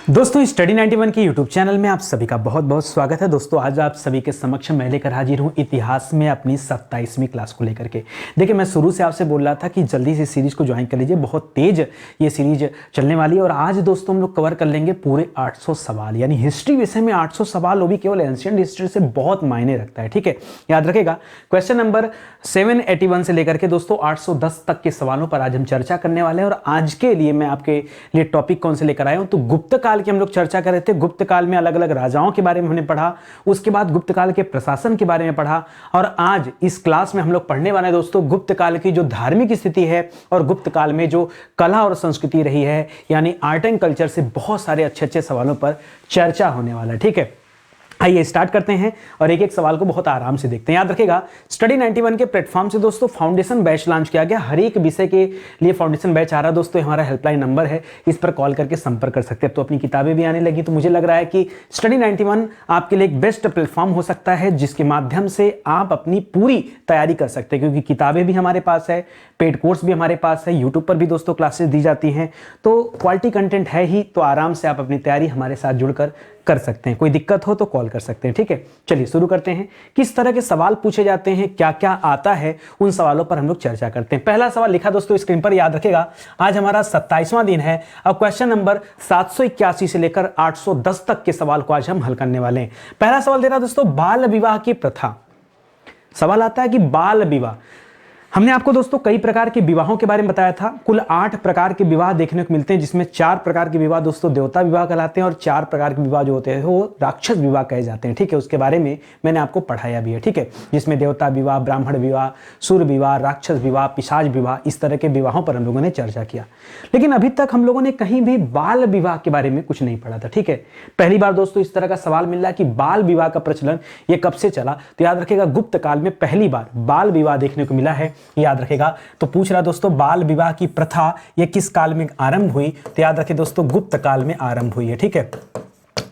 दोस्तों स्टडी 91 के YouTube channel में आप सभी का बहुत बहुत स्वागत है। दोस्तों आज आप सभी के समक्ष मैं लेकर हाजिर हूं इतिहास में अपनी 27वीं क्लास को लेकर के। देखिए मैं शुरू से आपसे बोल रहा था कि जल्दी से सीरीज को ज्वाइन कर लीजिए, बहुत तेज ये सीरीज चलने वाली है। और आज दोस्तों हम लोग कवर कर लेंगे पूरे 800 सवाल, यानी हिस्ट्री विषय में 800 सवाल, वो भी केवल एंशिएंट हिस्ट्री से बहुत मायने रखता है। ठीक है, याद रखेगा। क्वेश्चन नंबर 781 से लेकर के दोस्तों 810 तक के सवालों पर आज हम चर्चा करने वाले हैं। और आज के लिए मैं आपके लिए टॉपिक कौन से लेकर आया हूं, तो गुप्त काल की हम लोग चर्चा कर रहे थे। गुप्त काल में अलग अलग राजाओं के बारे में हमने पढ़ा, उसके बाद गुप्त काल के प्रशासन के बारे में पढ़ा, और आज इस क्लास में हम लोग पढ़ने वाले हैं दोस्तों गुप्त काल की जो धार्मिक स्थिति है और गुप्त काल में जो कला और संस्कृति रही है, यानी आर्ट एंड कल्चर से बहुत सारे अच्छे अच्छे सवालों पर चर्चा होने वाला है। ठीक है, आइए स्टार्ट करते हैं और एक एक सवाल को बहुत आराम से देखते हैं। याद रखेगा स्टडी 91 के प्लेटफॉर्म से दोस्तों फाउंडेशन बैच लॉन्च किया गया। हर एक विषय के लिए फाउंडेशन बैच आ रहा है दोस्तों। हमारा हेल्पलाइन नंबर है, इस पर कॉल करके संपर्क कर सकते हैं। अब तो अपनी किताबें भी आने लगी, तो मुझे लग रहा है कि स्टडी 91 आपके लिए एक बेस्ट प्लेटफॉर्म हो सकता है, जिसके माध्यम से आप अपनी पूरी तैयारी कर सकते हैं। क्योंकि किताबें भी हमारे पास है, पेड कोर्स भी हमारे पास है, यूट्यूब पर भी दोस्तों क्लासेस दी जाती हैं, तो क्वालिटी कंटेंट है ही, तो आराम से आप अपनी तैयारी हमारे साथ जुड़कर कर सकते हैं। कोई दिक्कत हो तो कॉल कर सकते हैं। ठीक है, चलिए शुरू करते हैं। किस तरह के सवाल पूछे जाते हैं, क्या क्या आता है, उन सवालों पर हम लोग चर्चा करते हैं। पहला सवाल लिखा दोस्तों स्क्रीन पर, याद रखेगा आज हमारा 27वां दिन है। अब क्वेश्चन नंबर 781 से लेकर 810 तक के सवाल को आज हम हल करने वाले हैं। पहला सवाल दे रहा दोस्तों बाल विवाह की प्रथा। सवाल आता है कि बाल विवाह, हमने आपको दोस्तों कई प्रकार के विवाहों के बारे में बताया था। कुल 8 प्रकार के विवाह देखने को मिलते हैं, जिसमें 4 प्रकार के विवाह दोस्तों देवता विवाह कहलाते हैं और 4 प्रकार के विवाह जो होते हैं वो राक्षस विवाह कहे जाते हैं। ठीक है, उसके बारे में मैंने आपको पढ़ाया भी है। ठीक है, जिसमें देवता विवाह, ब्राह्मण विवाह, सूर विवाह, राक्षस विवाह, पिशाच विवाह, इस तरह के विवाहों पर हम लोगों ने चर्चा किया। लेकिन अभी तक हम लोगों ने कहीं भी बाल विवाह के बारे में कुछ नहीं पढ़ा था। ठीक है, पहली बार दोस्तों इस तरह का सवाल मिल रहा है कि बाल विवाह का प्रचलन ये कब से चला, तो याद रखेगा गुप्त काल में पहली बार बाल विवाह देखने को मिला है। याद रखेगा, तो पूछ रहा दोस्तों बाल विवाह की प्रथा ये किस काल में आरंभ हुई, तो याद रखें दोस्तों गुप्त काल में आरंभ हुई है। ठीक है,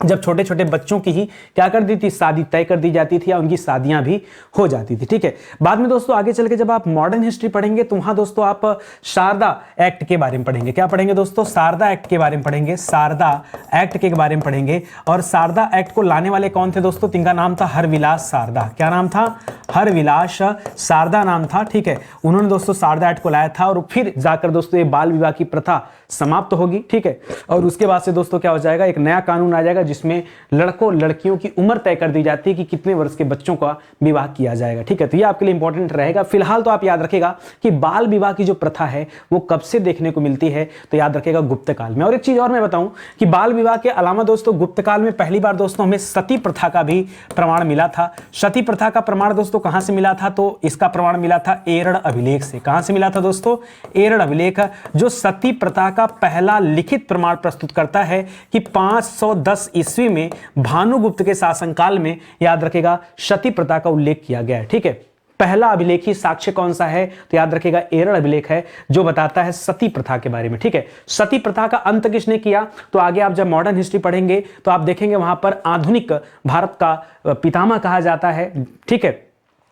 जब छोटे छोटे बच्चों की ही क्या कर दी थी, शादी तय कर दी जाती थी या उनकी शादियां भी हो जाती थी। ठीक है, बाद में दोस्तों आगे चल के जब आप मॉडर्न हिस्ट्री पढ़ेंगे तो वहां दोस्तों आप शारदा एक्ट के बारे में पढ़ेंगे। क्या पढ़ेंगे दोस्तों? शारदा एक्ट के बारे में पढ़ेंगे, शारदा एक्ट के बारे में पढ़ेंगे। और शारदा एक्ट को लाने वाले कौन थे दोस्तों? इनका नाम था हरविलास शारदा। क्या नाम था? हरविलास शारदा नाम था। ठीक है, उन्होंने दोस्तों शारदा एक्ट को लाया था और फिर जाकर दोस्तों ये बाल विवाह की प्रथा समाप्त होगी। ठीक है, और उसके बाद से दोस्तों क्या हो जाएगा, एक नया कानून आ जाएगा जिसमें लड़कों लड़कियों की उम्र तय कर दी जाती है कि कितने वर्ष के बच्चों का विवाह किया जाएगा। ठीक है, तो ये आपके लिए इंपॉर्टेंट रहेगा। फिलहाल तो आप याद रखेगा कि बाल विवाह की जो प्रथा है वो कब से देखने को मिलती है, तो याद रखेगा गुप्त काल में। और एक चीज और मैं बताऊं कि बाल विवाह के अलावा दोस्तों गुप्त काल में पहली बार दोस्तों हमें सती प्रथा का भी प्रमाण मिला था। सती प्रथा का प्रमाण दोस्तों कहां से मिला था, तो इसका प्रमाण मिला था एरड़ अभिलेख से। कहां से मिला था दोस्तों? एरड़ अभिलेख, जो सती प्रथा का पहला लिखित प्रमाण प्रस्तुत करता है कि 510 ईस्वी में भानुगुप्त के शासनकाल में याद रखेगा सती प्रथा का उल्लेख किया गया है। ठीक है, पहला अभिलेखी साक्ष्य कौन सा है, तो याद रखेगा एरड़ अभिलेख है, जो बताता है सती प्रथा के बारे में। ठीक है, सती प्रथा का अंत किसने किया, तो आगे आप जब मॉडर्न हिस्ट्री पढ़ेंगे तो आप देखेंगे वहां पर आधुनिक भारत का पितामह कहा जाता है। ठीक है,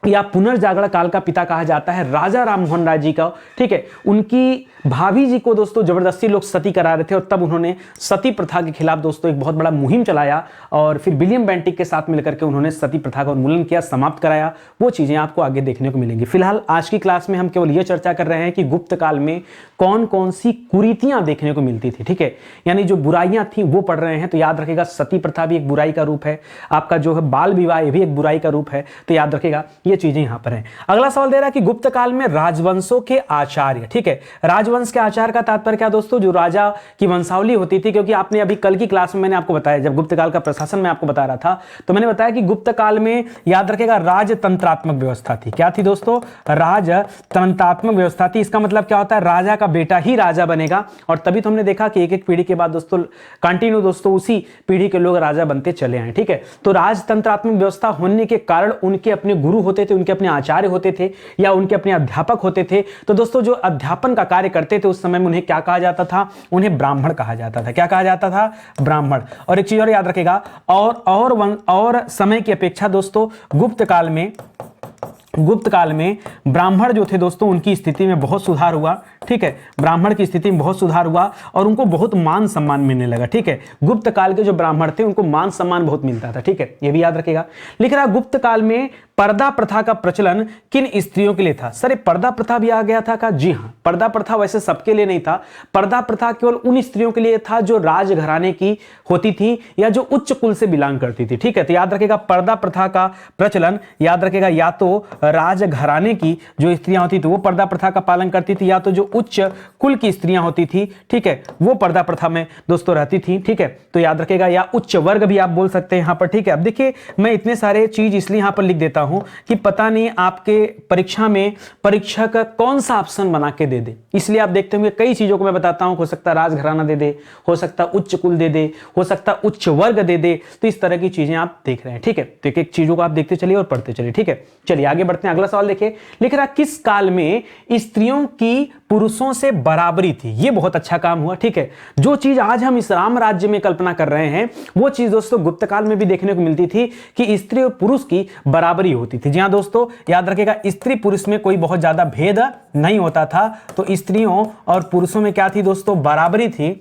या पुनर्जागरण काल का पिता कहा जाता है राजा राम मोहन राय जी का। ठीक है, उनकी भाभी जी को दोस्तों जबरदस्ती लोग सती करा रहे थे और तब उन्होंने सती प्रथा के खिलाफ दोस्तों एक बहुत बड़ा मुहिम चलाया और फिर विलियम बेंटिक के साथ मिलकर के उन्होंने सती प्रथा का उन्मूलन किया, समाप्त कराया। वो चीजें आपको आगे देखने को मिलेंगी। फिलहाल आज की क्लास में हम केवल ये चर्चा कर रहे हैं कि गुप्त काल में कौन कौन सी कुरीतियां देखने को मिलती थी। ठीक है, यानी जो बुराइयां थी वो पढ़ रहे हैं। तो याद रखेगा सती प्रथा भी एक बुराई का रूप है, आपका जो है बाल विवाह ये भी एक बुराई का रूप है। तो याद रखेगा ये चीजें यहां पर हैं। अगला सवाल दे रहा है कि गुप्त काल में राजवंशों के आचार्य। ठीक है, राजवंश के आचार्य का तात्पर्य क्या दोस्तों? जो राजा की वंशावली होती थी। क्योंकि आपने अभी कल की क्लास में मैंने आपको बताया, जब गुप्त काल का प्रशासन मैं आपको बता रहा था तो मैंने बताया कि गुप्त काल में याद रखेगा राजतंत्रात्मक व्यवस्था थी। क्या थी दोस्तों? राजतंत्रात्मक व्यवस्था थी। इसका मतलब क्या होता है? राजा का बेटा ही राजा बनेगा। और तभी तो हमने देखा कि एक एक पीढ़ी के बाद दोस्तों कंटिन्यू दोस्तों उसी पीढ़ी के लोग राजा बनते चले आए। ठीक है, तो राजतंत्रात्मक व्यवस्था होने के कारण उनके अपने गुरु होते थे, उनके अपने आचार्य होते थे या उनके अपने अध्यापक होते थे। तो दोस्तों जो अध्यापन का कार्य करते थे उस समय में उन्हें क्या कहा जाता था? उन्हें ब्राह्मण कहा जाता था। क्या कहा जाता था? ब्राह्मण। और एक चीज और याद रखेगा, और समय की अपेक्षा दोस्तों गुप्त काल में ब्राह्मण जो थे दोस्तों उनकी स्थिति में बहुत सुधार हुआ। ठीक है, ब्राह्मण की स्थिति में बहुत सुधार हुआ और उनको बहुत मान सम्मान मिलने लगा। ठीक है, गुप्त काल के जो ब्राह्मण थे उनको मान सम्मान बहुत मिलता था। ठीक है, ये भी याद रखेगा। लिख रहा गुप्त काल में पर्दा प्रथा का प्रचलन किन स्त्रियों के लिए था? सर, पर्दा प्रथा भी आ गया था का? जी हां, पर्दा प्रथा वैसे सबके लिए नहीं था। पर्दा प्रथा केवल उन स्त्रियों के लिए था जो राजघराने की होती थी या जो उच्च कुल से बिलोंग करती थी। ठीक है, तो याद रखेगा पर्दा प्रथा का प्रचलन, याद रखेगा या तो राजघराने की जो स्त्रियां होती थी वो पर्दा प्रथा का पालन करती थी, या तो जो उच्च कुल की स्त्रियां होती थी, ठीक है, वो पर्दा प्रथा में दोस्तों रहती थी। ठीक है, तो याद रखेगा, या उच्च वर्ग भी आप बोल सकते हैं यहां पर। ठीक है, अब देखिए मैं इतने सारे चीज इसलिए यहां पर लिख देता हूं कि पता नहीं आपके परीक्षा में परीक्षक कौन सा ऑप्शन बना के दे दे, इसलिए आप देखते होंगे कई चीजों को मैं बताता हूं। हो सकता है राजघराना दे दे, हो सकता है उच्च कुल दे दे, हो सकता है उच्च वर्ग दे दे, तो इस तरह की चीजें आप देख रहे हैं। ठीक है, तो एक एक चीजों को आप देखते चलिए और पढ़ते चलिए। ठीक है, चलिए आगे बढ़ते हैं। अगला सवाल देखिए, लिख रहा किस काल में स्त्रियों की पुरुषों से बराबरी थी? ये बहुत अच्छा काम हुआ। ठीक है, जो चीज आज हम इस राम राज्य में कल्पना कर रहे हैं वो चीज दोस्तों गुप्त काल में भी देखने को मिलती थी कि स्त्री और पुरुष की बराबरी होती थी। जी हां दोस्तों, याद रखिएगा स्त्री पुरुष में कोई बहुत ज्यादा भेद नहीं होता था, तो स्त्रियों और पुरुषों में क्या थी दोस्तों? बराबरी थी।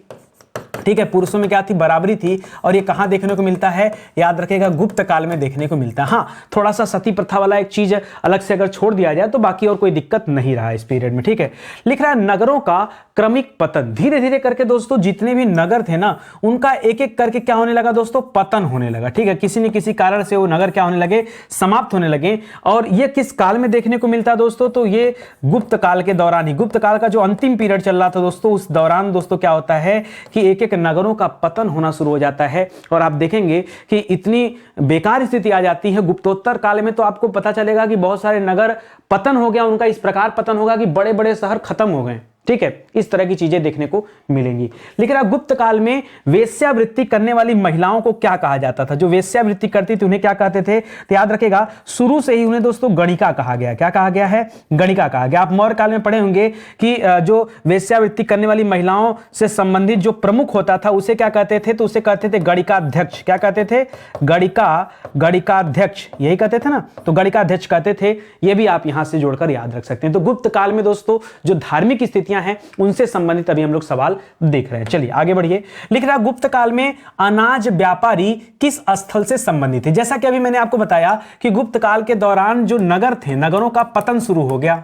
ठीक है, पुरुषों में क्या थी? बराबरी थी। और ये कहां देखने को मिलता है? याद रखेगा गुप्त काल में देखने को मिलता है। हाँ, थोड़ा सा सती प्रथा वाला एक चीज अलग से अगर छोड़ दिया जाए तो बाकी और कोई दिक्कत नहीं रहा इस पीरियड में। ठीक है, लिख रहा है नगरों का क्रमिक पतन, धीरे धीरे करके दोस्तों जितने भी नगर थे ना उनका एक एक करके क्या होने लगा दोस्तों? पतन होने लगा। ठीक है, किसी न किसी कारण से वो नगर क्या होने लगे? समाप्त होने लगे। और ये किस काल में देखने को मिलता है दोस्तों? तो ये गुप्त काल के दौरान ही, गुप्त काल का जो अंतिम पीरियड चल रहा था दोस्तों, उस दौरान दोस्तों क्या होता है कि एक एक नगरों का पतन होना शुरू हो जाता है। और आप देखेंगे कि इतनी बेकार स्थिति आ जाती है गुप्तोत्तर काल में, तो आपको पता चलेगा कि बहुत सारे नगर पतन हो गया, उनका इस प्रकार पतन होगा कि बड़े बड़े शहर खत्म हो गए। ठीक है, इस तरह की चीजें देखने को मिलेंगी। लिख रहा गुप्त काल में वेश्यावृत्ति करने वाली महिलाओं को क्या कहा जाता था? जो वेश्यावृत्ति करती थी उन्हें क्या कहते थे? तो याद रखेगा शुरू से ही उन्हें दोस्तों गणिका कहा गया। क्या कहा गया है? गणिका कहा गया। आप मौर्य काल में पढ़े होंगे कि जो वेश्यावृत्ति करने वाली महिलाओं से संबंधित जो प्रमुख होता था उसे क्या कहते थे? तो उसे कहते थे गणिकाध्यक्ष। क्या कहते थे? गणिकाध्यक्ष, यही कहते थे ना, तो गणिकाध्यक्ष कहते थे। यह भी आप यहां से जोड़कर याद रख सकते हैं। तो गुप्त काल में दोस्तों जो धार्मिक स्थितियां हैं उनसे संबंधित अभी हम लोग सवाल देख रहे हैं। चलिए आगे बढ़िए। लिख रहा गुप्त काल में अनाज व्यापारी किस स्थल से संबंधित थे? जैसा कि अभी मैंने आपको बताया कि गुप्त काल के दौरान जो नगर थे, नगरों का पतन शुरू हो गया।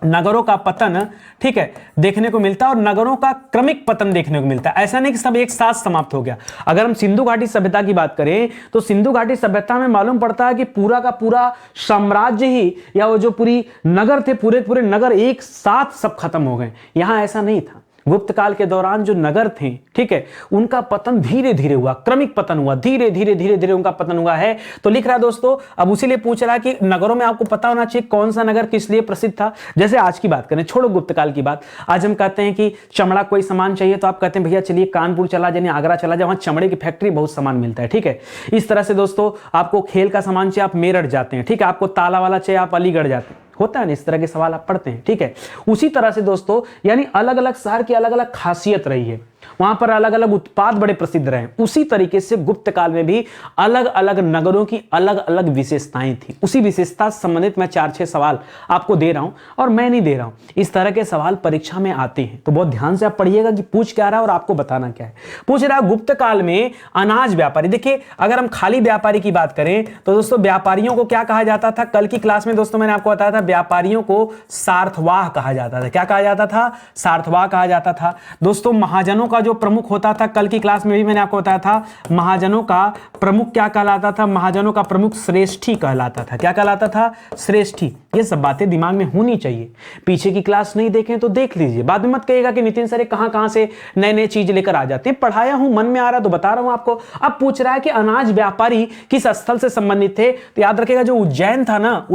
नगरों का पतन, ठीक है, देखने को मिलता है और नगरों का क्रमिक पतन देखने को मिलता है। ऐसा नहीं कि सब एक साथ समाप्त हो गया। अगर हम सिंधु घाटी सभ्यता की बात करें तो सिंधु घाटी सभ्यता में मालूम पड़ता है कि पूरा का पूरा साम्राज्य ही या वो जो पूरी नगर थे, पूरे पूरे नगर एक साथ सब खत्म हो गए। यहां ऐसा नहीं था। गुप्त काल के दौरान जो नगर थे, ठीक है, उनका पतन धीरे धीरे हुआ, क्रमिक पतन हुआ, धीरे धीरे उनका पतन हुआ है। तो लिख रहा है दोस्तों, अब उसी लिए पूछ रहा है कि नगरों में आपको पता होना चाहिए कौन सा नगर किस लिए प्रसिद्ध था। जैसे आज की बात करें, छोड़ो गुप्त काल की बात, आज हम कहते हैं कि चमड़ा कोई सामान चाहिए तो आप कहते हैं भैया चलिए कानपुर चला जाए, आगरा चला जाए, वहां चमड़े की फैक्ट्री बहुत सामान मिलता है। ठीक है, इस तरह से दोस्तों आपको खेल का सामान चाहिए आप मेरठ जाते हैं। ठीक है, आपको ताला वाला चाहिए आप अलीगढ़ जाते हैं। होता है ना, इस तरह के सवाल आप पढ़ते हैं। ठीक है, उसी तरह से दोस्तों यानी अलग अलग शहर की अलग अलग खासियत रही है, वहां पर अलग अलग उत्पाद बड़े प्रसिद्ध रहे। उसी तरीके से गुप्त काल में भी अलग अलग नगरों की अलग अलग विशेषताएं थी। उसी विशेषता से संबंधित मैं 4-6 सवाल आपको दे रहा हूं और मैं नहीं दे रहा हूं, इस तरह के सवाल परीक्षा में आते हैं। तो बहुत ध्यान से आप पढ़िएगा कि पूछ क्या रहा है और आपको बताना क्या है। पूछ रहा है गुप्त काल में अनाज व्यापारी। देखिए, अगर हम खाली व्यापारी की बात करें तो दोस्तों व्यापारियों को क्या कहा जाता था? कल की क्लास में दोस्तों मैंने आपको बताया था व्यापारियों को सार्थवाह कहा जाता था। क्या कहा जाता था? सार्थवाह कहा जाता था। दोस्तों महाजनों का जो प्रमुख होता था, कल की क्लास में भी मैंने आपको बताया था, महाजनों का प्रमुख क्या कहलाता था? महाजनों का प्रमुख श्रेष्ठी कहलाता था। क्या कहलाता था? श्रेष्ठी। ये सब बातें दिमाग में होनी चाहिए। पीछे की क्लास नहीं देखें तो देख लीजिए, बाद में मत कहिएगा कि नितिन सर कहां से नए नए चीज लेकर आ जाते हैं। पढ़ाया हूं, मन में आ रहा तो बता रहा हूं आपको। अब पूछ रहा है कि अनाज व्यापारी किस स्थल से संबंधित थे? तो याद रखेगा जो उज्जैन था ना,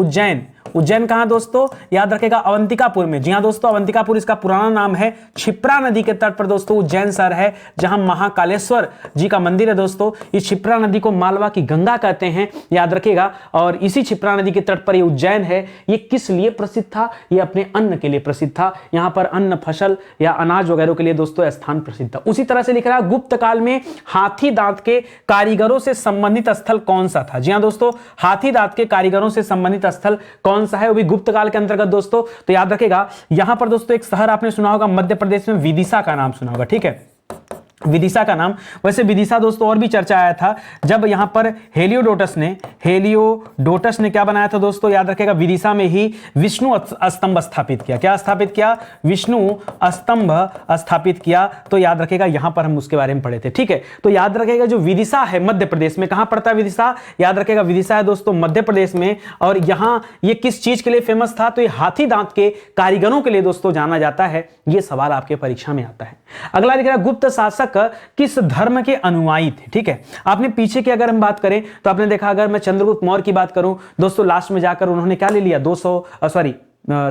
उज्जैन कहां दोस्तों? याद रखेगा अवंतिकापुर में। जी हां दोस्तों, अवंतिकापुर इसका पुराना नाम है। क्षिप्रा नदी के तट पर दोस्तों उज्जैन शहर है, जहां महाकालेश्वर जी का मंदिर है दोस्तों। इस क्षिप्रा नदी को मालवा की गंगा कहते हैं, याद रखेगा। और इसी क्षिप्रा नदी के तट पर ये उज्जैन है। ये किस लिए प्रसिद्ध था? ये अपने अन्न के लिए प्रसिद्ध था। यहां पर अन्न, फसल या अनाज वगैरह के लिए दोस्तों स्थान प्रसिद्ध था। उसी तरह से लिख रहा है गुप्त काल में हाथी दांत के कारीगरों से संबंधित स्थल कौन सा था? जी हां दोस्तों, हाथी दांत के कारीगरों से संबंधित स्थल कौन कौन सा है, वो भी गुप्त काल के अंतर्गत दोस्तों। तो याद रखेगा यहां पर दोस्तों एक शहर आपने सुना होगा मध्य प्रदेश में, विदिशा का नाम सुना होगा, ठीक है, विदिशा का नाम। वैसे विदिशा दोस्तों और भी चर्चा आया था जब यहां पर हेलियोडोटस ने क्या बनाया था दोस्तों, याद रखेगा विदिशा में ही विष्णु स्तंभ स्थापित किया। क्या स्थापित किया? विष्णु स्तंभ स्थापित किया। तो याद रखेगा यहां पर हम उसके बारे में पढ़े थे, ठीक है। तो याद रखेगा जो विदिशा है मध्य प्रदेश में, कहां पड़ता है विदिशा? याद रखेगा विदिशा है दोस्तों मध्य प्रदेश में। और यहां ये किस चीज के लिए फेमस था? तो ये हाथी दांत के कारीगरों के लिए दोस्तों जाना जाता है। ये सवाल आपके परीक्षा में आता है। अगला दिख रहा है गुप्त शासक किस धर्म के अनुयायी थे, ठीक है। आपने पीछे की अगर हम बात करें तो आपने देखा, अगर मैं चंद्रगुप्त मौर्य की बात करूं दोस्तों, लास्ट में जाकर उन्होंने क्या ले लिया,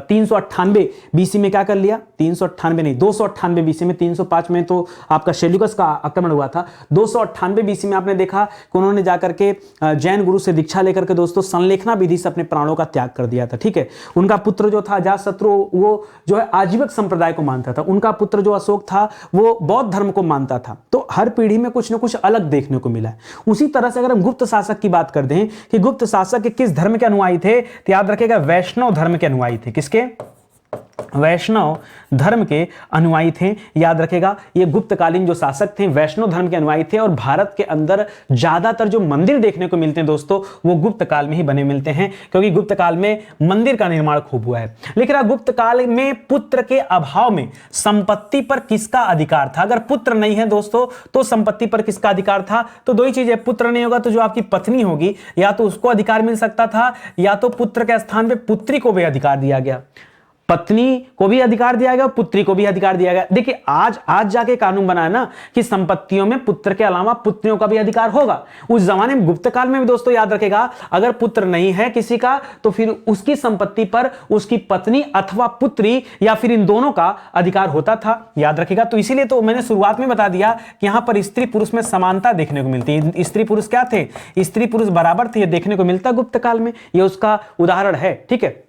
398 बीसी में क्या कर लिया, 398 नहीं 298 बीसी में, 305 में तो आपका सेल्यूकस का आक्रमण हुआ था। 298 बीसी में आपने देखा कि उन्होंने जाकर के जैन गुरु से दीक्षा लेकर के दोस्तों संलेखना विधि से अपने प्राणों का त्याग कर दिया था, ठीक है। उनका पुत्र जो था अजातशत्रु, वो जो है आजीवक संप्रदाय को मानता था। उनका पुत्र जो अशोक था वो बौद्ध धर्म को मानता था। तो हर पीढ़ी में कुछ ना कुछ अलग देखने को मिला है। उसी तरह से अगर हम गुप्त शासक की बात कर दें कि गुप्त शासक किस धर्म के अनुयायी थे, तो याद रखेगा वैष्णव धर्म के अनुयायी थे। किसके? वैष्णव धर्म के अनुयायी थे। याद रखेगा ये गुप्तकालीन जो शासक थे वैष्णव धर्म के अनुयायी थे। और भारत के अंदर ज्यादातर जो मंदिर देखने को मिलते हैं दोस्तों वो गुप्त काल में ही बने मिलते हैं, क्योंकि गुप्त काल में मंदिर का निर्माण खूब हुआ है। लिख रहा गुप्त काल में पुत्र के अभाव में संपत्ति पर किसका अधिकार था? अगर पुत्र नहीं है दोस्तों तो संपत्ति पर किसका अधिकार था? तो दो ही चीजें, पुत्र नहीं होगा तो जो आपकी पत्नी होगी या तो उसको अधिकार मिल सकता था, या तो पुत्र के स्थान पे पुत्री को भी अधिकार दिया गया। पत्नी को भी अधिकार दिया गया, पुत्री को भी अधिकार दिया गया। देखिए आज जाके कानून बना है ना कि संपत्तियों में पुत्र के अलावा पुत्रियों का भी अधिकार होगा। उस जमाने में गुप्त काल में भी दोस्तों याद रखेगा अगर पुत्र नहीं है किसी का तो फिर उसकी संपत्ति पर उसकी पत्नी अथवा पुत्री या फिर इन दोनों का अधिकार होता था। याद रखेगा। तो इसीलिए तो मैंने शुरुआत में बता दिया कि यहां पर स्त्री पुरुष में समानता देखने को मिलती है। स्त्री पुरुष क्या थे? स्त्री पुरुष बराबर थे, ये देखने को मिलता गुप्त काल में। ये उसका उदाहरण है, ठीक है।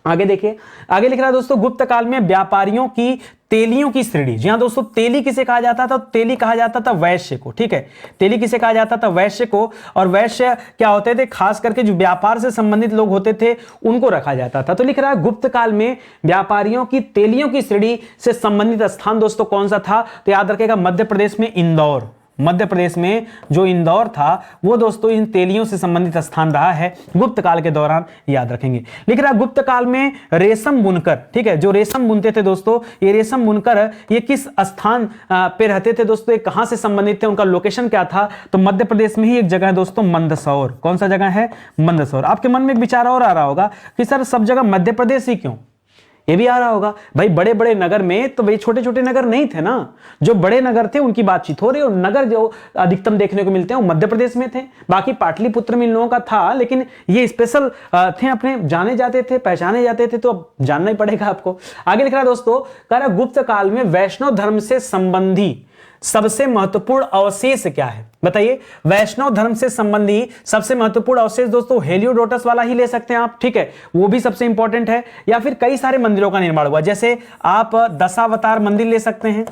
आगे देखिए, आगे लिख रहा है दोस्तों गुप्त काल में व्यापारियों की तेलियों की श्रेणी। जी हां दोस्तों, तेली किसे कहा जाता था? तेली कहा जाता था वैश्य को, ठीक है। तेली किसे कहा जाता था? वैश्य को। और वैश्य क्या होते थे? खास करके जो व्यापार से संबंधित लोग होते थे उनको रखा जाता था। तो लिख रहा है गुप्त काल में व्यापारियों की तेलियों की श्रेणी से संबंधित स्थान दोस्तों कौन सा था? तो याद रखेगा मध्य प्रदेश में इंदौर। मध्य प्रदेश में जो इंदौर था वो दोस्तों इन तेलियों से संबंधित स्थान रहा है गुप्त काल के दौरान, याद रखेंगे। लिख रहा गुप्त काल में रेशम बुनकर, ठीक है, जो रेशम बुनते थे दोस्तों, ये रेशम बुनकर ये किस स्थान पे रहते थे दोस्तों? ये कहां से संबंधित थे? उनका लोकेशन क्या था? तो मध्य प्रदेश में ही एक जगह है दोस्तों, मंदसौर। कौन सा जगह है? मंदसौर। आपके मन में एक विचार और आ रहा होगा कि सर सब जगह मध्य प्रदेश ही क्यों? ये भी आ रहा होगा भाई, बड़े बड़े नगर में तो भाई छोटे छोटे नगर नहीं थे ना। जो बड़े नगर थे उनकी बातचीत हो रही है, और नगर जो अधिकतम देखने को मिलते हैं वो मध्य प्रदेश में थे। बाकी पाटलिपुत्र में इन लोगों का था, लेकिन ये स्पेशल थे, अपने जाने जाते थे, पहचाने जाते थे, तो अब जानना ही पड़ेगा आपको। आगे लिख रहा है दोस्तों, कह रहा गुप्त काल में वैष्णव धर्म से संबंधी सबसे महत्वपूर्ण अवशेष क्या है? बताइए। वैष्णव धर्म से संबंधी सबसे महत्वपूर्ण अवशेष दोस्तों हेलियोडोटस वाला ही ले सकते हैं आप, ठीक है, वो भी सबसे इंपॉर्टेंट है। या फिर कई सारे मंदिरों का निर्माण हुआ, जैसे आप दशावतार मंदिर ले सकते हैं।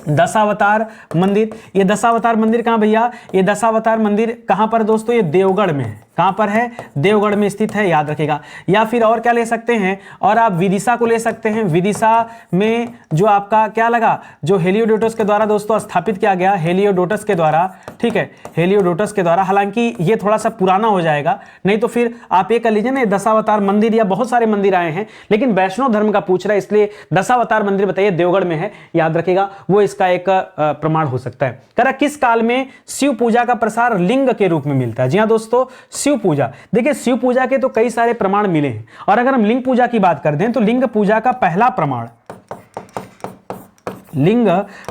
दशावतार मंदिर, ये दशावतार मंदिर कहां भैया? ये दशावतार मंदिर कहां पर दोस्तों? ये देवगढ़ में है। कहां पर है? देवगढ़ में स्थित है, याद रखेगा। या फिर और क्या ले सकते हैं? और आप विदिशा को ले सकते हैं। विदिशा में जो आपका क्या लगा, जो हेलियोडोटस के द्वारा दोस्तों स्थापित किया गया, हेलियोडोटस के द्वारा, ठीक है, हेलियोडोटस के द्वारा। हालांकि ये थोड़ा सा पुराना हो जाएगा, नहीं तो फिर आप ये कर लीजिए ना, दशावतार मंदिर या बहुत सारे मंदिर आए हैं, लेकिन वैष्णव धर्म का पूछ रहा है इसलिए दशावतार मंदिर बताइए, देवगढ़ में है, याद रखेगा। वो इसका एक प्रमाण हो सकता है। कह रहा किस काल में शिव पूजा का प्रसार लिंग के रूप में मिलता है? जी हाँ दोस्तों, शिव पूजा। देखिए शिव पूजा के तो कई सारे प्रमाण मिले हैं, और अगर हम लिंग पूजा की बात करते हैं तो लिंग पूजा का पहला प्रमाण, लिंग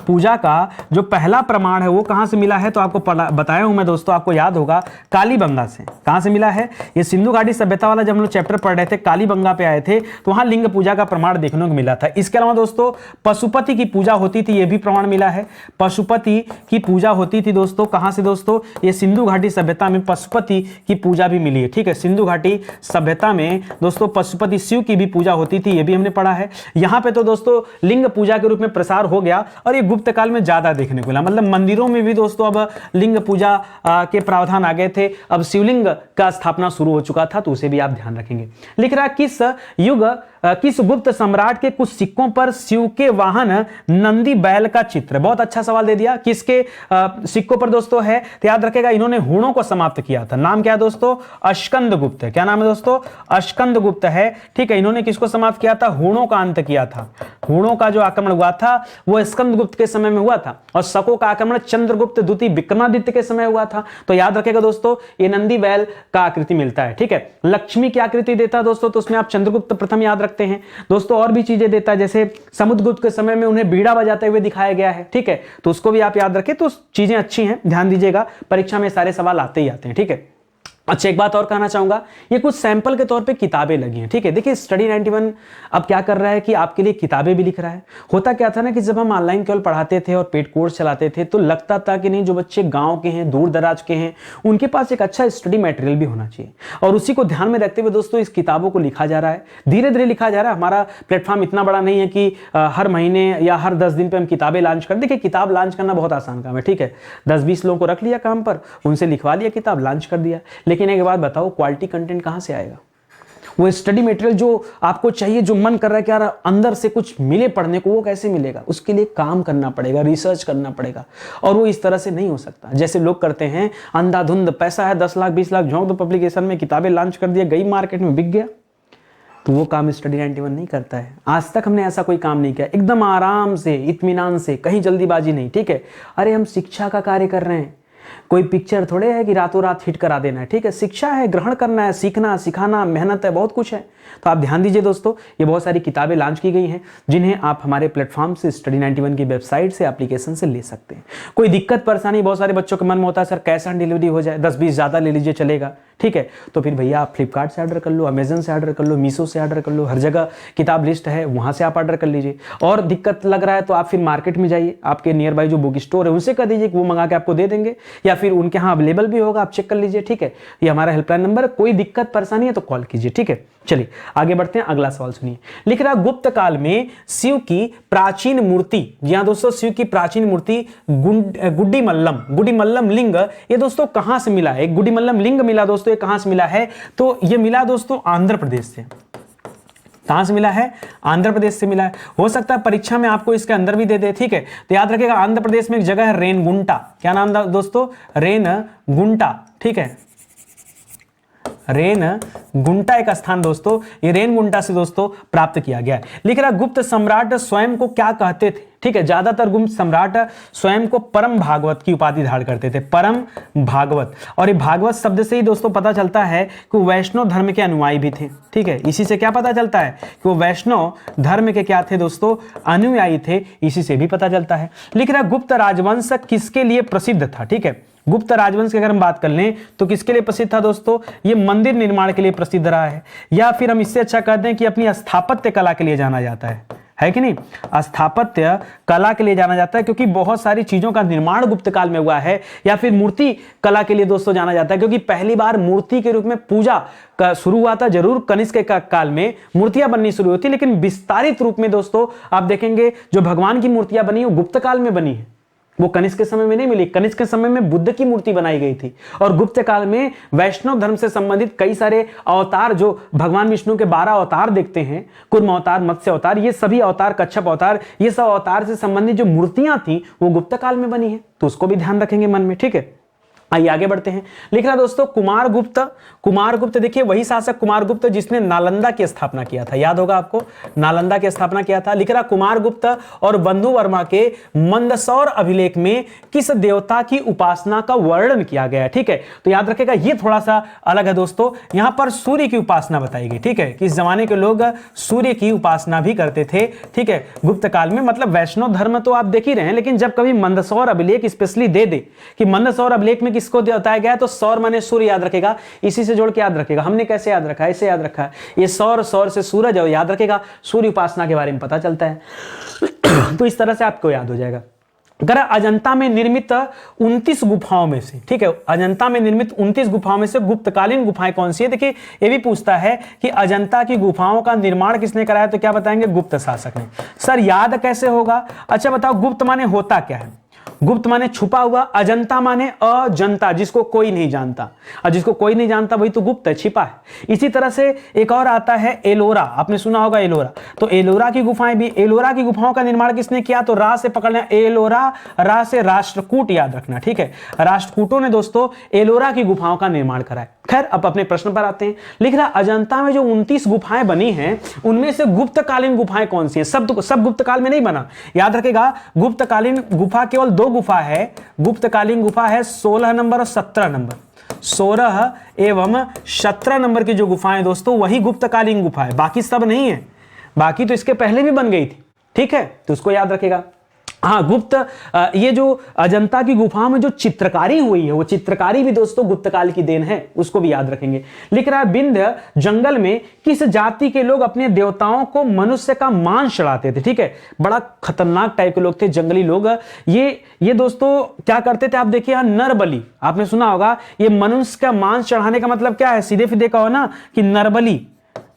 पूजा का जो पहला प्रमाण है वो कहां से मिला है? तो आपको बताया हूं मैं दोस्तों, आपको याद होगा, कालीबंगा से। कहां से मिला है? ये सिंधु घाटी सभ्यता वाला जब हम लोग चैप्टर पढ़ रहे थे, कालीबंगा पे आए थे, तो वहां लिंग पूजा का प्रमाण देखने को मिला था। इसके अलावा दोस्तों पशुपति की पूजा होती थी, ये भी प्रमाण मिला है। पशुपति की पूजा होती थी दोस्तों, कहां से दोस्तों? ये सिंधु घाटी सभ्यता में पशुपति की पूजा भी मिली है, ठीक है। सिंधु घाटी सभ्यता में दोस्तों पशुपति शिव की भी पूजा होती थी, ये भी हमने पढ़ा है। यहां पे तो दोस्तों लिंग पूजा के रूप में प्रसार हो गया और ये गुप्त काल में ज्यादा देखने को मिला। मतलब मंदिरों में भी दोस्तों अब लिंग पूजा के प्रावधान आ गए थे, अब शिवलिंग का स्थापना शुरू हो चुका था, तो उसे भी आप ध्यान रखेंगे। लिख रहा किस युग किस गुप्त सम्राट के कुछ सिक्कों पर शिव के वाहन नंदी बैल का चित्र। बहुत अच्छा सवाल दे दिया। किसके सिक्कों पर दोस्तों है, तो याद रखेगा इन्होंने हूणों को समाप्त किया था। नाम क्या है दोस्तों, अस्कंद गुप्त है। क्या नाम है दोस्तों, अस्कंद गुप्त है। ठीक है, इन्होंने किसको समाप्त किया था, हूणों का अंत किया था। हूणों का जो आक्रमण हुआ था वो स्कंद गुप्त के समय में हुआ था, और शकों का आक्रमण चंद्रगुप्त द्वितीय विक्रमादित्य के समय हुआ था। तो याद रखेगा दोस्तों ये नंदी बैल का आकृति मिलता है। ठीक है, लक्ष्मी की आकृति देता है दोस्तों, तो उसमें आप चंद्रगुप्त प्रथम याद रखते हैं दोस्तों। और भी चीजें देता है, जैसे समुद्रगुप्त के समय में उन्हें बीड़ा बजाते हुए दिखाया गया है। ठीक है, तो उसको भी आप याद रखें। तो चीजें अच्छी हैं, ध्यान दीजिएगा, परीक्षा में सारे सवाल आते ही आते हैं। ठीक है, अच्छा एक बात और कहना चाहूंगा, ये कुछ सैंपल के तौर पे किताबें लगी हैं। ठीक है, देखिए स्टडी 91 अब क्या कर रहा है कि आपके लिए किताबें भी लिख रहा है। होता क्या था ना कि जब हम ऑनलाइन केवल पढ़ाते थे और पेड कोर्स चलाते थे तो लगता था कि नहीं, जो बच्चे गांव के हैं, दूर दराज के हैं, उनके पास एक अच्छा स्टडी मटेरियल भी होना चाहिए, और उसी को ध्यान में रखते हुए दोस्तों इस किताबों को लिखा जा रहा है। धीरे धीरे लिखा जा रहा है। हमारा प्लेटफॉर्म इतना बड़ा नहीं है कि हर महीने या हर 10 दिन पर हम किताबें लॉन्च कर। देखिए किताब लॉन्च करना बहुत आसान काम है। ठीक है, 10-20 लोगों को रख लिया काम पर, उनसे लिखवा लिया, किताब लॉन्च कर दिया। लेकिन एक बात बताओ, क्वालिटी कंटेंट कहां से आएगा? वो स्टडी मटेरियल जो आपको चाहिए, जो मन कर रहा है कि यार अंदर से कुछ मिले पढ़ने को, वो कैसे मिलेगा? उसके लिए काम करना पड़ेगा, रिसर्च करना पड़ेगा, और वो इस तरह से नहीं हो सकता जैसे लोग करते हैं अंधाधुंध। पैसा है 10 लाख 20 लाख झोंक दो पब्लिकेशन में, किताबें लॉन्च कर दिया, गई मार्केट में बिक गया। तो वो काम स्टडी 91 नहीं करता है। आज तक हमने ऐसा कोई काम नहीं किया। एकदम आराम से, इत्मीनान से, कहीं जल्दीबाजी नहीं। ठीक है, अरे हम शिक्षा का कार्य कर रहे हैं, कोई पिक्चर थोड़े है कि रातों रात हिट करा देना है। ठीक है, शिक्षा है, ग्रहण करना है, सीखना सिखाना, मेहनत है, बहुत कुछ है। तो आप ध्यान दीजिए दोस्तों, ये बहुत सारी किताबें लॉन्च की गई हैं जिन्हें आप हमारे प्लेटफॉर्म से स्टडी 91 की वेबसाइट से एप्लीकेशन से ले सकते हैं। कोई दिक्कत परेशानी बहुत सारे बच्चों के मन में होता है, सर कैश ऑन डिलीवरी हो जाए, 10-20 ज़्यादा ले लीजिए चलेगा। ठीक है, तो फिर भैया आप फ्लिपकार्ट से ऑर्डर कर लो, अमेजन से ऑर्डर कर लो, मीशो से ऑर्डर कर लो, हर जगह किताब लिस्ट है, वहाँ से आप ऑर्डर कर लीजिए। और दिक्कत लग रहा है तो आप फिर मार्केट में जाइए, आपके नियर बाई जो बुक स्टोर है उनसे कह दीजिए कि वो मंगा के आपको दे देंगे, या फिर उनके यहाँ अवेलेबल भी होगा, आप चेक कर लीजिए। ठीक है, ये हमारा हेल्पलाइन नंबर है, कोई दिक्कत परेशानी है तो कॉल कीजिए। ठीक है, चलिए आगे बढ़ते हैं। अगला सवाल सुनिए। लिख रहा गुप्त काल में शिव की प्राचीन मूर्ति, जी हाँ दोस्तों, शिव की प्राचीन मूर्ति गुडिमल्लम लिंग, ये दोस्तों कहां से मिला है? गुडिमल्लम लिंग मिला दोस्तों, ये कहां से मिला है? तो ये मिला दोस्तों आंध्र प्रदेश से। कहां से मिला है? आंध्र प्रदेश से मिला है। हो सकता है परीक्षा में आपको इसके अंदर भी दे दे। ठीक है, तो याद रखिएगा आंध्र प्रदेश में एक जगह है रेनगुंटा। क्या नाम दोस्तों? रेनगुंटा। ठीक है, रेनगुंटा एक स्थान दोस्तों, ये रेनगुंटा से दोस्तों प्राप्त किया गया है। लिख रहा गुप्त सम्राट स्वयं को क्या कहते थे? ठीक है, ज्यादातर गुप्त सम्राट स्वयं को परम भागवत की उपाधि धारण करते थे, परम भागवत। और ये भागवत शब्द से ही दोस्तों पता चलता है कि वो वैष्णव धर्म के अनुयायी भी थे। ठीक है, इसी से क्या पता चलता है कि वो वैष्णव धर्म के क्या थे दोस्तों? अनुयायी थे, इसी से भी पता चलता है। लिख रहा गुप्त राजवंश किसके लिए प्रसिद्ध था? ठीक है, गुप्त राजवंश की अगर हम बात कर लें तो किसके लिए प्रसिद्ध था दोस्तों? ये मंदिर निर्माण के लिए प्रसिद्ध रहा है, या फिर हम इससे अच्छा कहते हैं कि अपनी स्थापत्य कला के लिए जाना जाता है कि नहीं? स्थापत्य कला के लिए जाना जाता है, क्योंकि बहुत सारी चीजों का निर्माण गुप्त काल में हुआ है। या फिर मूर्ति कला के लिए दोस्तों जाना जाता है, क्योंकि पहली बार मूर्ति के रूप में पूजा का शुरू हुआ था। जरूर कनिष्क के काल में मूर्तियां बननी शुरू हुई थी, लेकिन विस्तारित रूप में दोस्तों आप देखेंगे जो भगवान की मूर्तियां बनी वो गुप्त काल में बनी है, वो कनिष्क के समय में नहीं मिली। कनिष्क के समय में बुद्ध की मूर्ति बनाई गई थी, और गुप्त काल में वैष्णव धर्म से संबंधित कई सारे अवतार, जो भगवान विष्णु के 12 अवतार देखते हैं, कुर्म अवतार, मत्स्य अवतार, ये सभी अवतार, कच्छप अवतार, ये सब अवतार से संबंधित जो मूर्तियां थी वो गुप्त काल में बनी है। तो उसको भी ध्यान रखेंगे मन में। ठीक है, आइए आगे बढ़ते हैं। लिख रहा दोस्तों कुमारगुप्त। कुमारगुप्त देखिए वही शासक कुमारगुप्त जिसने नालंदा की स्थापना किया था, याद होगा आपको, नालंदा की स्थापना किया था। लिख रहा कुमारगुप्त और बंधु वर्मा के मंदसौर अभिलेख में किस देवता की उपासना का वर्णन किया गया है? ठीक है, तो याद रखेगा ये थोड़ा सा अलग है दोस्तों, यहां पर सूर्य की उपासना बताई गई। ठीक है, कि इस जमाने के लोग सूर्य की उपासना भी करते थे। ठीक है, गुप्त काल में, मतलब वैष्णव धर्म तो आप देख ही रहे हैं, लेकिन जब कभी मंदसौर अभिलेख स्पेशली दे दे कि मंदसौर अभिलेख में किसको बताया गया है, तो सौर माने सूर्य याद रखेगा, इसी से जोड़ के याद रखेगा। हमने कैसे याद रखा है? ऐसे याद रखा है, ये सौर, सौर से सूरज है, याद रखेगा सूर्य उपासना के बारे में पता चलता है। तो इस तरह से आपको याद हो जाएगा। अगर अजंता में निर्मित 29 गुफाओं में से, ठीक है, अजंता में निर्मित 29 गुफाओं में से गुप्तकालीन गुफाएं कौन सी है? देखिए ये भी पूछता है कि अजंता की गुफाओं का निर्माण किसने कराया, तो क्या बताएंगे? गुप्त शासक ने। सर याद कैसे होगा? अच्छा बताओ, गुप्त माने होता क्या है? गुप्त माने छुपा हुआ, अजंता माने अजंता, जिसको कोई नहीं जानता, और जिसको कोई नहीं जानता वही तो गुप्त है, छिपा है। इसी तरह से एक और आता है एलोरा, आपने सुना होगा एलोरा। तो एलोरा की गुफाएं भी, एलोरा की गुफाओं का निर्माण किसने किया? तो रा से पकड़ना, एलोरा, रा से राष्ट्रकूट याद रखना, ठीक है, राष्ट्रकूटों ने दोस्तों एलोरा की गुफाओं का निर्माण कराया। खैर अब अपने प्रश्न पर आते हैं। लिख रहा अजंता में जो 29 गुफाएं बनी हैं उनमें से गुप्तकालीन गुफाएं कौन सी हैं? सब गुप्तकाल में नहीं बना, याद रखेगा। गुप्तकालीन गुफा केवल 2 गुफा है, गुप्तकालीन गुफा है 16 नंबर और 17 नंबर। 16 एवं 17 नंबर की जो गुफाएं दोस्तों वही गुप्तकालीन गुफा है, बाकी सब नहीं है। बाकी तो इसके पहले भी बन गई थी, ठीक है, तो उसको याद रखेगा। हाँ गुप्त, ये जो अजंता की गुफाओं में जो चित्रकारी हुई है वो चित्रकारी भी दोस्तों गुप्त काल की देन है, उसको भी याद रखेंगे। लिख रहा है विंध्य जंगल में किस जाति के लोग अपने देवताओं को मनुष्य का मांस चढ़ाते थे? ठीक है, बड़ा खतरनाक टाइप के लोग थे, जंगली लोग। ये दोस्तों क्या करते थे? आप देखिए यहाँ नरबली, आपने सुना होगा। ये मनुष्य का मांस चढ़ाने का मतलब क्या है? सीधे सीधे कहो ना कि नरबली,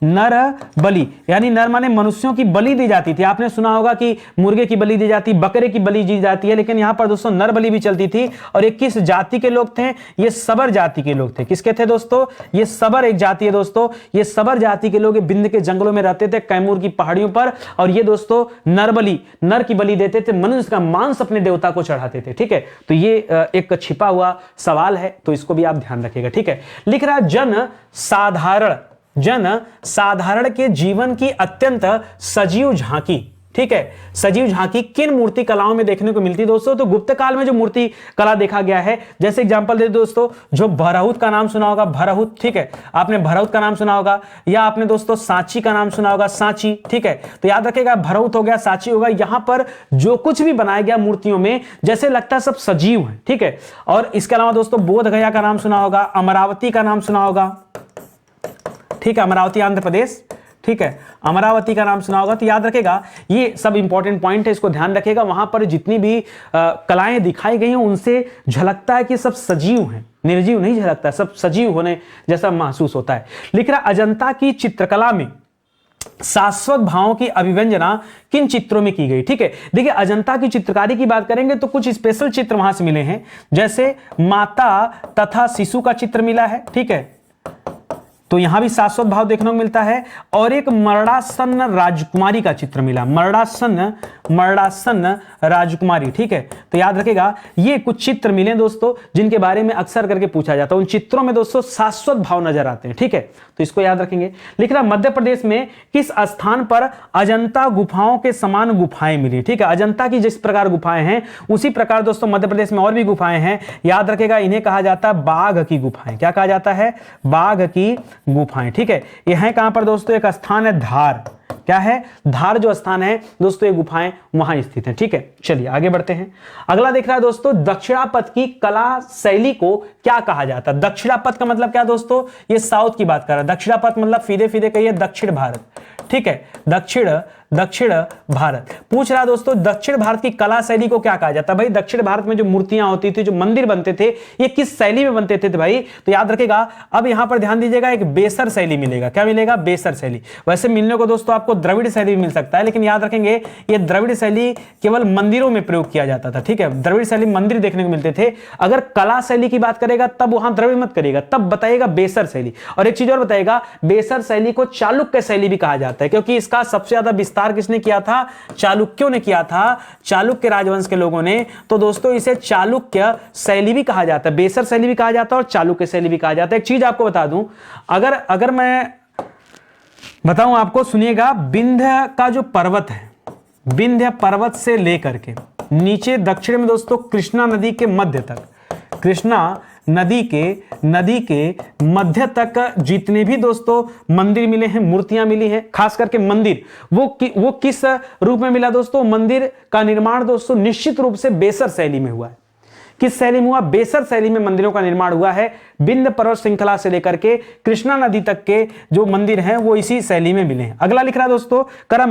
नर बलि, यानी नर माने मनुष्यों की बलि दी जाती थी। आपने सुना होगा कि मुर्गे की बलि दी जाती, बकरे की बलि दी जाती है, लेकिन यहां पर दोस्तों नर बलि भी चलती थी। और ये किस जाति के लोग थे? ये सबर जाति के लोग थे। किसके थे दोस्तों? ये सबर एक जाति है दोस्तों। ये सबर जाति के लोग विंध्य के जंगलों में रहते थे, कैमूर की पहाड़ियों पर। और ये दोस्तों नर बलि, नर की बलि देते थे, मनुष्य का मांस अपने देवता को चढ़ाते थे। ठीक है, तो ये एक छिपा हुआ सवाल है, तो इसको भी आप ध्यान रखिएगा। ठीक है, लिख रहा जन साधारण के जीवन की अत्यंत सजीव झांकी। ठीक है, सजीव झांकी किन मूर्ति कलाओं में देखने को मिलती है दोस्तों? तो गुप्त काल में जो मूर्ति कला देखा गया है, जैसे एग्जांपल दे दोस्तों, जो भरहुत का नाम सुना होगा, भरहुत, ठीक है, आपने भरहुत का नाम सुना होगा, या आपने दोस्तों सांची का नाम सुना होगा, सांची। ठीक है, तो याद रखिएगा भरहुत हो गया, सांची होगा। यहां पर जो कुछ भी बनाया गया मूर्तियों में जैसे लगता है सब सजीव है। ठीक है, और इसके अलावा दोस्तों बोध गया का नाम सुना होगा, अमरावती का नाम सुना होगा। ठीक है, अमरावती आंध्र प्रदेश, ठीक है, अमरावती का नाम सुना होगा। तो याद रखेगा ये सब इंपॉर्टेंट पॉइंट है, इसको ध्यान रखेगा। वहां पर जितनी भी कलाएं दिखाई गई हैं उनसे झलकता है कि सब सजीव हैं, निर्जीव नहीं झलकता, सब सजीव होने जैसा महसूस होता है। लिख रहा अजंता की चित्रकला में शाश्वत भावों की अभिव्यंजना किन चित्रों में की गई? ठीक है, देखिए अजंता की चित्रकारी की बात करेंगे तो कुछ स्पेशल चित्र वहां से मिले हैं, जैसे माता तथा शिशु का चित्र मिला है। ठीक है, तो यहां भी शाश्वत भाव देखने को मिलता है। और एक मरणासन्न राजकुमारी का चित्र मिला, मरणासन्न राजकुमारी। ठीक है, तो याद रखेगा ये कुछ चित्र मिले दोस्तों जिनके बारे में अक्सर करके पूछा जाता है। उन चित्रों में दोस्तों शाश्वत भाव नजर आते हैं। ठीक है, तो इसको याद रखेंगे। लिख रहा मध्य प्रदेश में किस स्थान पर अजंता गुफाओं के समान गुफाएं मिली? ठीक है, अजंता की जिस प्रकार गुफाएं हैं उसी प्रकार दोस्तों मध्य प्रदेश में और भी गुफाएं हैं। याद रखेगा इन्हें कहा जाता है बाघ की गुफाएं। क्या कहा जाता है? बाघ की गुफाएं। ठीक है, ये है कहां पर दोस्तों? एक स्थान है धार। क्या है? धार जो स्थान है दोस्तों, ये गुफाएं वहां स्थित हैं। ठीक है, चलिए आगे बढ़ते हैं। अगला देख रहा है दोस्तों, दक्षिणापथ की कला शैली को क्या कहा जाता है? दक्षिणापथ का मतलब क्या दोस्तों? ये साउथ की बात कर रहा है। दक्षिणापथ मतलब सीधे सीधे कहिए दक्षिण भारत। ठीक है, दक्षिण भारत पूछ रहा दोस्तों, दक्षिण भारत की कला शैली को क्या कहा जाता है? भाई दक्षिण भारत में जो मूर्तियां होती थी, जो मंदिर बनते थे, ये किस शैली में बनते थे भाई? तो याद रखेगा, अब यहां पर ध्यान दीजिएगा, एक बेसर शैली मिलेगा। क्या मिलेगा? बेसर शैली। वैसे मिलने को दोस्तों आपको द्रविड़ शैली भी मिल सकता है, लेकिन याद रखेंगे ये द्रविड़ शैली केवल मंदिरों में प्रयोग किया जाता था। ठीक है, द्रविड़ शैली मंदिर देखने को मिलते थे। अगर कला शैली की बात करेगा तब वहां द्रविड़ मत करेगा, तब बताइएगा बेसर शैली। और एक चीज और बताइएगा, बेसर शैली को चालुक्य शैली भी कहा जाता है, क्योंकि इसका सबसे ज्यादा विस्तार किसने किया था? चालुक्यों ने किया था, चालुक्य राजवंश के लोगों ने। तो दोस्तों इसे चालुक्य शैली भी कहा जाता है, बेसर शैली भी कहा जाता है और चालुक्य शैली भी कहा जाता है। एक चीज आपको बता दूं, अगर मैं बताऊं आपको, सुनिएगा, विंध्य का जो पर्वत है, विंध्य पर्वत से लेकर के नीचे दक्षिण में दोस्तों कृष्णा नदी के मध्य तक, कृष्णा नदी के मध्य तक जितने भी दोस्तों मंदिर मिले हैं, मूर्तियां मिली हैं, खास करके मंदिर, वो किस रूप में मिला दोस्तों? मंदिर का निर्माण दोस्तों निश्चित रूप से बेसर शैली में हुआ है। किस शैली में हुआ? बेसर शैली में मंदिरों का निर्माण हुआ है। विंध्य पर्वत श्रृंखला से लेकर के कृष्णा नदी तक के जो मंदिर हैं वो इसी शैली में मिले हैं। अगला लिख रहा है दोस्तों, करम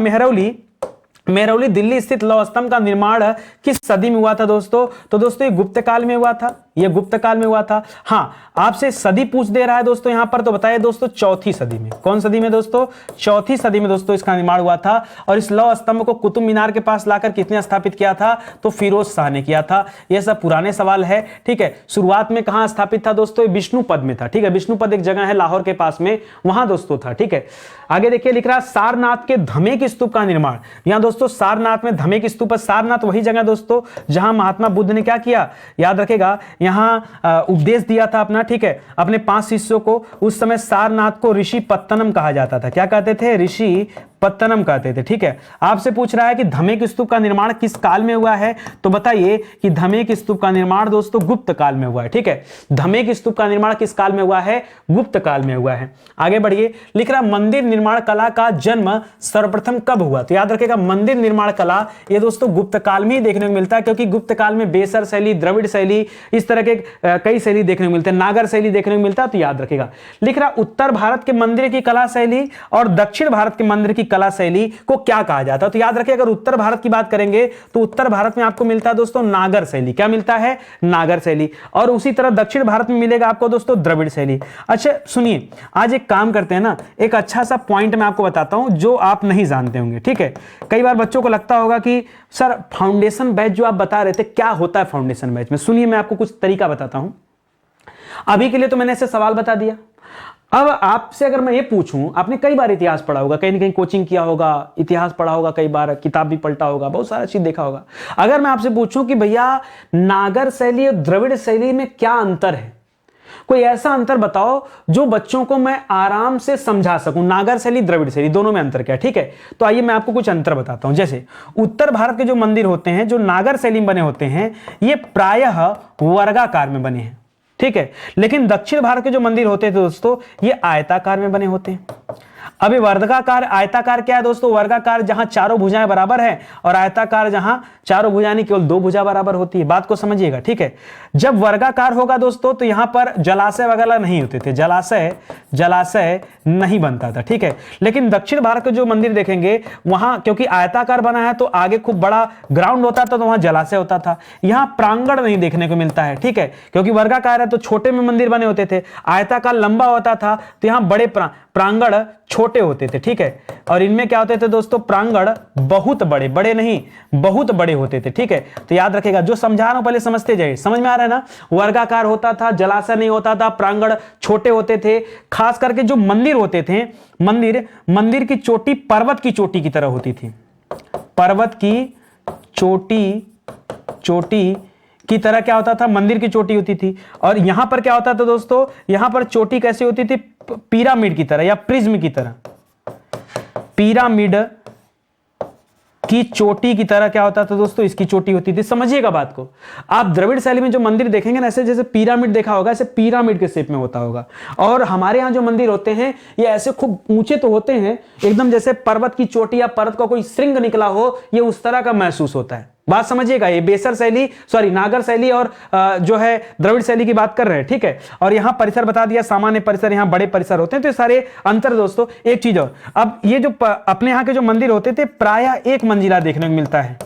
मेहरौली दिल्ली स्थित लौह स्तंभ का निर्माण किस सदी में हुआ था दोस्तों? तो दोस्तों ये गुप्त काल में हुआ था, ये गुप्त काल में हुआ था। हाँ, आपसे सदी पूछ दे रहा है दोस्तों यहां पर, तो बताइए दोस्तों चौथी सदी में। कौन सदी में दोस्तों? चौथी सदी में दोस्तों इसका निर्माण हुआ था। और इस लौह स्तंभ को कुतुब मीनार के पास लाकर किसने स्थापित किया था? तो फिरोज शाह ने किया था। यह सब पुराने सवाल है, ठीक है। शुरुआत में कहां स्थापित था दोस्तों? विष्णुपद में था, ठीक है। विष्णुपद एक जगह है लाहौर के पास में, वहां दोस्तों था, ठीक है। आगे देखिए लिख रहा है सारनाथ के धमेक स्तूप का निर्माण। यहां दोस्तों सारनाथ में धमेक स्तूप है। सारनाथ वही जगह दोस्तों जहां महात्मा बुद्ध ने क्या किया, याद रखेगा, यहां उपदेश दिया था अपना, ठीक है, अपने 5 शिष्यों को। उस समय सारनाथ को ऋषि पत्तनम कहा जाता था। क्या कहते थे? ऋषि पत्तनम कहते थे, ठीक है। आपसे पूछ रहा है कि धमेक स्तूप का निर्माण किस काल में हुआ है, तो बताइए कि धमेक स्तूप का निर्माण दोस्तों गुप्त काल में हुआ है, ठीक है। धमेक स्तूप का निर्माण किस काल में हुआ है? गुप्त काल में हुआ है। आगे बढ़िए, लिख रहा मंदिर निर्माण कला का जन्म सर्वप्रथम कब हुआ? तो याद रखेगा मंदिर निर्माण कला ये दोस्तों गुप्त काल में ही देखने को मिलता है, क्योंकि गुप्त काल में बेसर शैली, द्रविड़ शैली, इस तरह के कई शैली देखने को मिलते हैं, नागर शैली देखने को मिलता है, तो याद रखेगा। लिख रहा उत्तर भारत के मंदिर की कला शैली और दक्षिण भारत के मंदिर की कला शैली को क्या कहा जाता है? तो याद रखिए अगर उत्तर भारत की बात करेंगे तो उत्तर भारत में आपको मिलता है दोस्तों नागर शैली। क्या मिलता है? नागर शैली। और उसी तरह दक्षिण भारत में मिलेगा आपको दोस्तों द्रविड़ शैली। अच्छा सुनिए, आज एक काम करते हैं ना, एक अच्छा सा पॉइंट मैं आपको बताता हूं जो आप नहीं जानते होंगे, ठीक है। कई बार बच्चों को लगता होगा कि सर फाउंडेशन बैच जो आप बता रहे थे, क्या होता है फाउंडेशन बैच में? सुनिए मैं आपको कुछ तरीका बताता हूं। अभी के लिए तो मैंने ऐसे सवाल बता दिया। अब आपसे अगर मैं ये पूछूं, आपने कई बार इतिहास पढ़ा होगा, कहीं ना कहीं कोचिंग किया होगा, इतिहास पढ़ा होगा, कई बार किताब भी पलटा होगा, बहुत सारा चीज देखा होगा। अगर मैं आपसे पूछूं कि भैया नागर शैली और द्रविड़ शैली में क्या अंतर है, कोई ऐसा अंतर बताओ जो बच्चों को मैं आराम से समझा सकूं। नागर शैली, द्रविड़ शैली दोनों में अंतर क्या है, ठीक है। तो आइए मैं आपको कुछ अंतर बताता हूं। जैसे उत्तर भारत के जो मंदिर होते हैं, जो नागर शैली में बने होते हैं, ये प्रायः वर्गाकार में बने हैं, ठीक है। लेकिन दक्षिण भारत के जो मंदिर होते थे दोस्तों, ये आयताकार में बने होते हैं। अभी वर्गाकार आयताकार क्या है दोस्तों? वर्गाकार जहां चारों भुजाएं बराबर है, और आयताकार जहां चारों भुजाएं केवल 2 भुजा बराबर होती है। बात को समझिएगा, ठीक है। जब वर्गाकार होगा दोस्तों तो यहां पर जलाशय वगैरह नहीं होते थे, जलाशय नहीं बनता था, ठीक है। लेकिन दक्षिण भारत के जो मंदिर देखेंगे वहां क्योंकि आयताकार बना है तो आगे खूब बड़ा ग्राउंड होता था, तो वहां जलाशय होता था। यहां प्रांगण नहीं देखने को मिलता है, ठीक है, क्योंकि वर्गाकार है तो छोटे में मंदिर बने होते थे, आयताकार लंबा होता था तो यहां बड़े प्रांगण छोटे होते थे, ठीक है। और इनमें क्या होते थे दोस्तों? प्रांगण बहुत बड़े, बड़े नहीं बहुत बड़े होते थे, ठीक है। तो याद रखेगा, जो समझा रहा हूं पहले समझते जाइए, समझ में आ रहा है ना। वर्गाकार होता था, जलाशय नहीं होता था, प्रांगण छोटे होते थे। खास करके जो मंदिर होते थे, मंदिर की चोटी पर्वत की चोटी की तरह होती थी, पर्वत की चोटी की तरह क्या होता था? मंदिर की चोटी होती थी। और यहां पर क्या होता था दोस्तों? यहां पर चोटी कैसी होती थी? पिरामिड की तरह या प्रिज्म की तरह, पिरामिड की चोटी की तरह क्या होता था दोस्तों? इसकी चोटी होती थी। समझिएगा बात को। आप द्रविड़ शैली में जो मंदिर देखेंगे ना, ऐसे जैसे पिरामिड देखा होगा, ऐसे पिरामिड के शेप में होता होगा। और हमारे यहाँ जो मंदिर होते हैं ये ऐसे खूब ऊंचे तो होते हैं, एकदम जैसे पर्वत की चोटी या पर्वत का कोई श्रृंग निकला हो, ये उस तरह का महसूस होता है। बात समझिएगा, ये बेसर शैली नागर शैली और जो है द्रविड़ शैली की बात कर रहे हैं, ठीक है। और यहां परिसर बता दिया, सामान्य परिसर, यहां बड़े परिसर होते हैं। तो ये सारे अंतर दोस्तों। एक चीज और, अब ये जो अपने यहां के जो मंदिर होते थे प्रायः एक मंजिला देखने को मिलता है,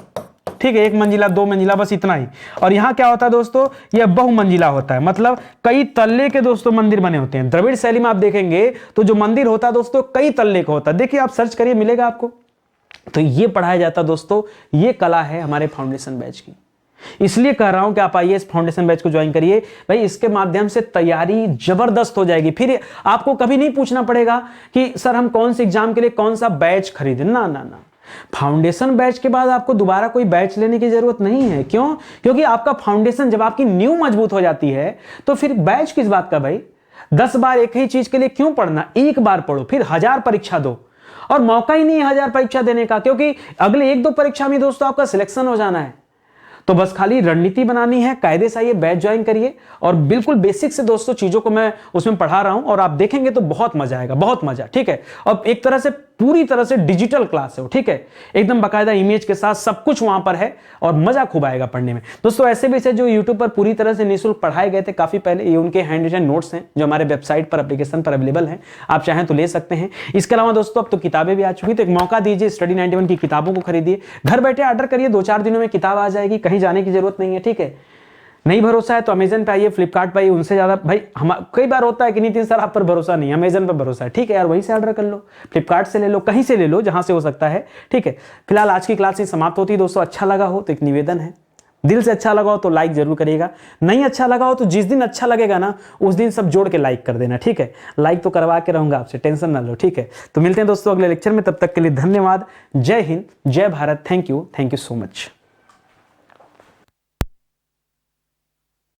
ठीक है, 1 मंजिला 2 मंजिला बस इतना ही। और यहां क्या होता है दोस्तों? यह बहुमंजिला होता है, मतलब कई तल्ले के दोस्तों मंदिर बने होते हैं। द्रविड़ शैली में आप देखेंगे तो जो मंदिर होता है दोस्तों कई तल्ले का होता है। देखिए आप सर्च करिए, मिलेगा आपको। तो ये पढ़ाया जाता दोस्तों, ये कला है हमारे फाउंडेशन बैच की। इसलिए कह रहा हूं कि आप आइए इस फाउंडेशन बैच को ज्वाइन करिए भाई, इसके माध्यम से तैयारी जबरदस्त हो जाएगी। फिर आपको कभी नहीं पूछना पड़ेगा कि सर हम कौन से एग्जाम के लिए कौन सा बैच खरीदें, ना ना ना। फाउंडेशन बैच के बाद आपको दोबारा कोई बैच लेने की जरूरत नहीं है। क्यों? क्योंकि आपका फाउंडेशन जब आपकी नींव मजबूत हो जाती है तो फिर बैच किस बात का भाई? 10 बार एक ही चीज के लिए क्यों पढ़ना? एक बार पढ़ो, फिर 1000 परीक्षा दो। और मौका ही नहीं है 1000 परीक्षा देने का, क्योंकि अगले 1-2 परीक्षा में दोस्तों आपका सिलेक्शन हो जाना है। तो बस खाली रणनीति बनानी है, कायदे से आइए बैच ज्वाइन करिए। और बिल्कुल बेसिक से दोस्तों चीजों को मैं उसमें पढ़ा रहा हूं, और आप देखेंगे तो बहुत मजा आएगा, बहुत मजा, ठीक है। और एक तरह से पूरी तरह से डिजिटल क्लास है वो, ठीक है, एकदम बाकायदा इमेज के साथ सब कुछ वहां पर है और मजा खूब आएगा पढ़ने में। दोस्तों ऐसे भी से जो यूट्यूब पर पूरी तरह से निःशुल्क पढ़ाए गए थे काफी पहले, ये उनके हैंड रिटन नोट्स हैं जो हमारे वेबसाइट पर एप्लीकेशन पर अवेलेबल हैं, आप चाहें तो ले सकते हैं। इसके अलावा दोस्तों अब तो किताबें भी आ चुकी, तो एक मौका दीजिए, स्टडी 91 की किताबों को खरीदिए, घर बैठे ऑर्डर करिए, 2-4 दिनों में किताब आ जाएगी, कहीं जाने की जरूरत नहीं है, ठीक है। नहीं भरोसा है तो अमेजन पे आइए, फ्लिपकार्ट पे आइए, उनसे ज्यादा भाई हम कई बार होता है कि नितिन सर आप पर भरोसा नहीं, अमेजन पर भरोसा है, ठीक है यार, वहीं से ऑर्डर कर लो, फ्लिपकार्ट से ले लो, कहीं से ले लो जहां से हो सकता है, ठीक है। फिलहाल आज की क्लास ही समाप्त होती है दोस्तों। अच्छा लगा हो तो एक निवेदन है, दिल से अच्छा लगा हो तो लाइक जरूर करिएगा, नहीं अच्छा लगा हो तो जिस दिन अच्छा लगेगा ना उस दिन सब जोड़ के लाइक कर देना, ठीक है। लाइक तो करवा के रहूंगा आपसे, टेंशन ना लो, ठीक है। तो मिलते हैं दोस्तों अगले लेक्चर में, तब तक के लिए धन्यवाद। जय हिंद, जय Bharat, thank you so much.